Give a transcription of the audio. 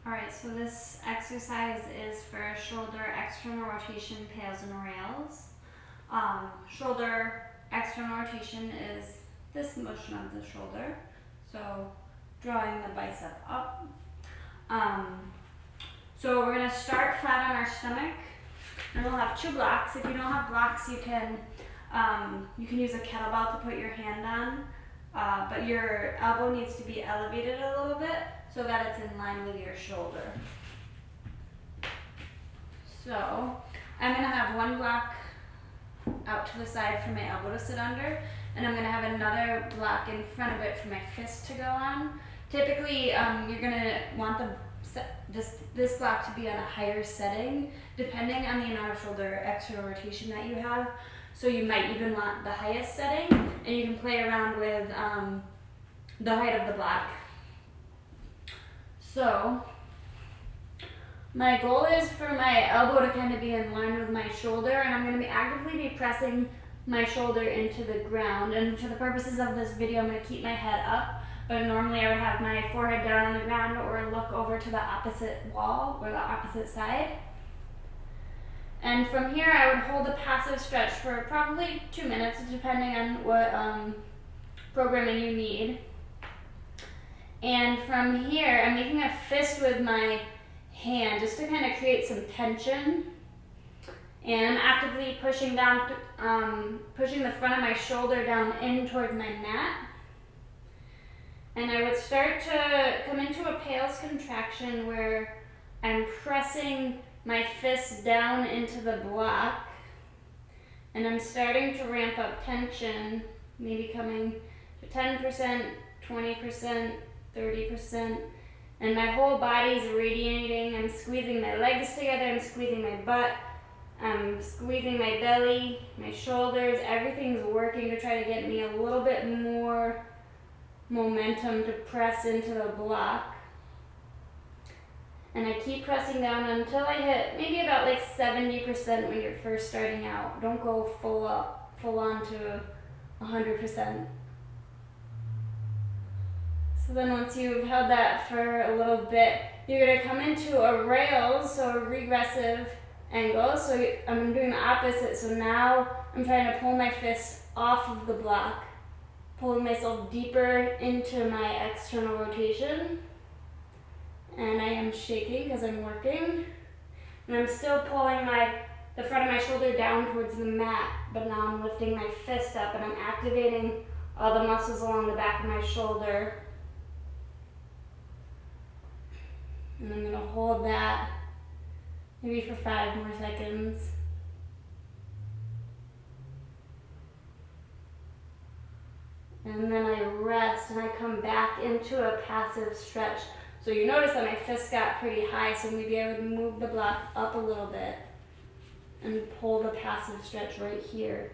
Alright, so this exercise is for shoulder external rotation, PAILs and rails. Shoulder external rotation is this motion of the shoulder, so drawing the bicep up. So we're going to start flat on our stomach, and we'll have 2 blocks. If you don't have blocks, you can use a kettlebell to put your hand on, but your elbow needs to be elevated a little bit so that it's in line with your shoulder. So I'm going to have 1 block out to the side for my elbow to sit under, and I'm going to have another block in front of it for my fist to go on. Typically, you're going to want this block to be on a higher setting, depending on the amount of shoulder external rotation that you have. So you might even want the highest setting, and you can play around with the height of the block. So my goal is for my elbow to kind of be in line with my shoulder, and I'm going to actively be pressing my shoulder into the ground. And for the purposes of this video, I'm going to keep my head up, but normally I would have my forehead down on the ground or look over to the opposite wall or the opposite side. And from here, I would hold a passive stretch for probably 2 minutes, depending on what programming you need. And from here, I'm making a fist with my hand just to kind of create some tension. And I'm actively pushing down, pushing the front of my shoulder down in towards my mat. And I would start to come into a PAILs contraction where I'm pressing my fist down into the block. And I'm starting to ramp up tension, maybe coming to 10%, 20%, 30%. And my whole body's radiating. I'm squeezing my legs together, I'm squeezing my butt, I'm squeezing my belly, my shoulders. Everything's working to try to get me a little bit more momentum to press into the block. And I keep pressing down until I hit maybe about like 70% when you're first starting out. Don't go full on to 100%. So then once you've held that for a little bit, you're going to come into a rails, so a regressive angle. So I'm doing the opposite. So now I'm trying to pull my fist off of the block, pulling myself deeper into my external rotation. And I am shaking because I'm working. And I'm still pulling the front of my shoulder down towards the mat, but now I'm lifting my fist up and I'm activating all the muscles along the back of my shoulder. And I'm going to hold that maybe for 5 more seconds. And then I rest and I come back into a passive stretch. So you notice that my fist got pretty high, so maybe I would move the block up a little bit and pull the passive stretch right here.